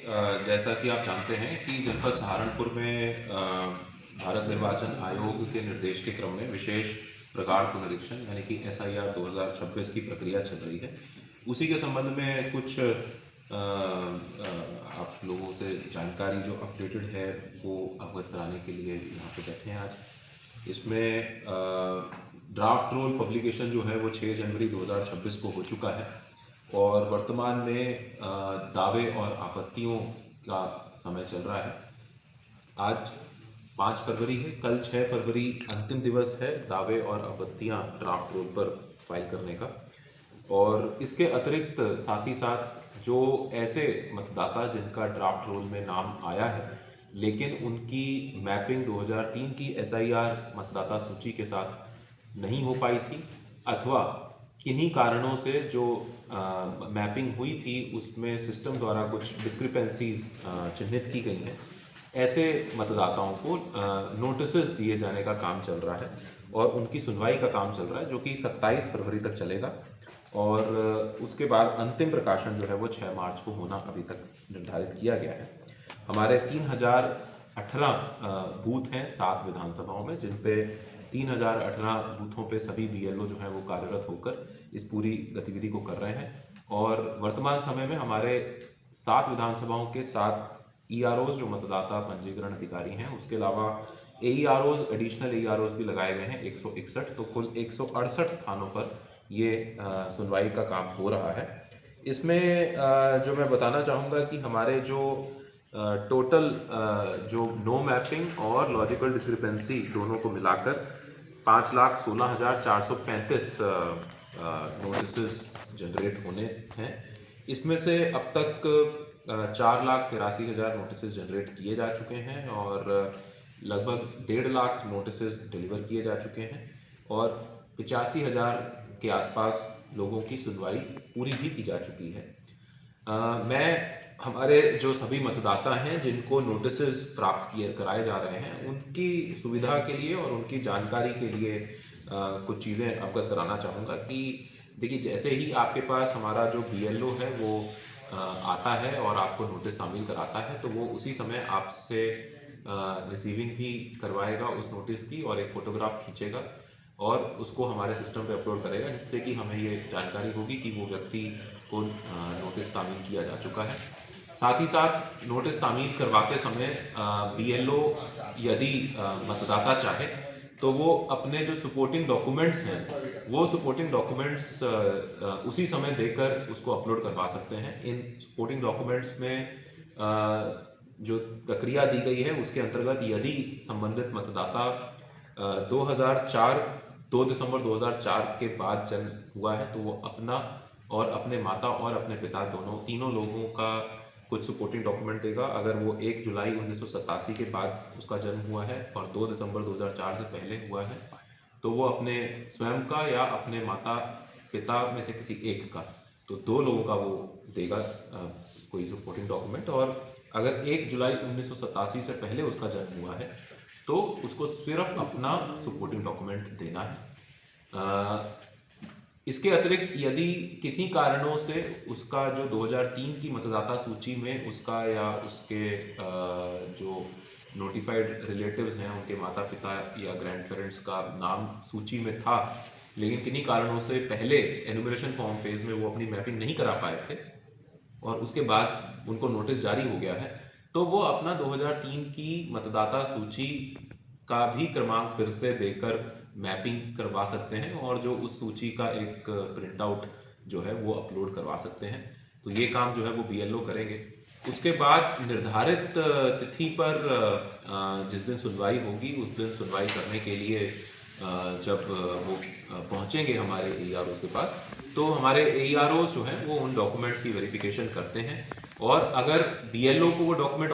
जैसा कि आप जानते हैं कि जनपद सहारनपुर में भारत निर्वाचन आयोग के निर्देश के क्रम में विशेष प्रगाढ़ पुनरीक्षण यानी कि SIR 2026 की प्रक्रिया चल रही है। उसी के संबंध में कुछ आप लोगों से जानकारी जो अपडेटेड है वो अवगत कराने के लिए यहाँ पे बैठे हैं आज। इसमें ड्राफ्ट रोल पब्लिकेशन जो है वो 6 जनवरी 2026 को हो चुका है और वर्तमान में दावे और आपत्तियों का समय चल रहा है। आज 5 फरवरी है, कल 6 फरवरी अंतिम दिवस है दावे और आपत्तियां ड्राफ्ट रोल पर फाइल करने का। और इसके अतिरिक्त साथ ही साथ जो ऐसे मतदाता जिनका ड्राफ्ट रोल में नाम आया है लेकिन उनकी मैपिंग 2003 की SIR मतदाता सूची के साथ नहीं हो पाई थी अथवा किन्हीं कारणों से जो मैपिंग हुई थी उसमें सिस्टम द्वारा कुछ डिस्क्रिपेंसीज चिन्हित की गई हैं, ऐसे मतदाताओं को नोटिसेस दिए जाने का काम चल रहा है और उनकी सुनवाई का काम चल रहा है जो कि 27 फरवरी तक चलेगा। और उसके बाद अंतिम प्रकाशन जो है वो 6 मार्च को होना अभी तक निर्धारित किया गया है। हमारे 3018 बूथ हैं 7 विधानसभाओं में, जिन पे 3018 बूथों पे सभी BLO जो हैं वो कार्यरत होकर इस पूरी गतिविधि को कर रहे हैं। और वर्तमान समय में हमारे 7 विधानसभाओं के 7 EROs जो मतदाता पंजीकरण अधिकारी हैं, उसके अलावा AEROs एडिशनल AEROs भी लगाए गए हैं 161, तो कुल 168 स्थानों पर ये सुनवाई का काम हो रहा है। इसमें जो मैं बताना चाहूँगा कि हमारे जो टोटल जो नो मैपिंग और लॉजिकल डिस्क्रिपेंसी दोनों को मिलाकर 5,16,435 नोटिसेस जनरेट होने हैं। इसमें से अब तक 4,83,000 नोटिसेस जनरेट किए जा चुके हैं और लगभग 1.5 लाख नोटिसेस डिलीवर किए जा चुके हैं और 85,000 के आसपास लोगों की सुनवाई पूरी भी की जा चुकी है। मैं हमारे जो सभी मतदाता हैं जिनको नोटिसेस प्राप्त किए कराए जा रहे हैं उनकी सुविधा के लिए और उनकी जानकारी के लिए कुछ चीज़ें अवगत कराना चाहूँगा कि देखिए, जैसे ही आपके पास हमारा जो BLO है वो आता है और आपको नोटिस तामील कराता है तो वो उसी समय आपसे रिसीविंग भी करवाएगा उस नोटिस की और एक फ़ोटोग्राफ खींचेगा और उसको हमारे सिस्टम पे अपलोड करेगा, जिससे कि हमें ये जानकारी होगी कि वो व्यक्ति को नोटिस तामील किया जा चुका है। साथ ही साथ नोटिस तामील करवाते समय BLO यदि मतदाता चाहे तो वो अपने जो सपोर्टिंग डॉक्यूमेंट्स हैं वो सपोर्टिंग डॉक्यूमेंट्स उसी समय देकर उसको अपलोड करवा सकते हैं। इन सपोर्टिंग डॉक्यूमेंट्स में जो प्रक्रिया दी गई है उसके अंतर्गत यदि संबंधित मतदाता 2 दिसंबर 2004 के बाद जन्म हुआ है तो वो अपना और अपने माता और अपने पिता तीनों लोगों का कुछ सपोर्टिंग डॉक्यूमेंट देगा। अगर वो 1 जुलाई 1987 के बाद उसका जन्म हुआ है और 2 दिसंबर 2004 से पहले हुआ है तो वो अपने स्वयं का या अपने माता पिता में से किसी एक का, तो 2 लोगों का वो देगा कोई सपोर्टिंग डॉक्यूमेंट। और अगर 1 जुलाई 1987 से पहले उसका जन्म हुआ है तो उसको सिर्फ अपना सपोर्टिंग डॉक्यूमेंट देना है। इसके अतिरिक्त यदि किसी कारणों से उसका जो 2003 की मतदाता सूची में उसका या उसके जो नोटिफाइड रिलेटिव्स हैं उनके माता पिता या ग्रैंड पेरेंट्स का नाम सूची में था लेकिन किन्हीं कारणों से पहले एनुमरेशन फॉर्म फेज में वो अपनी मैपिंग नहीं करा पाए थे और उसके बाद उनको नोटिस जारी हो गया है तो वो अपना 2003 की मतदाता सूची का भी क्रमांक फिर से देकर मैपिंग करवा सकते हैं और जो उस सूची का एक प्रिंट आउट जो है वो अपलोड करवा सकते हैं। तो ये काम जो है वो BLO करेंगे। उसके बाद निर्धारित तिथि पर जिस दिन सुनवाई होगी उस दिन सुनवाई करने के लिए जब वो पहुंचेंगे हमारे AEROs के पास तो हमारे AEROs जो हैं वो उन डॉक्यूमेंट्स की वेरिफिकेशन करते हैं और अगर BLO को वो डॉक्यूमेंट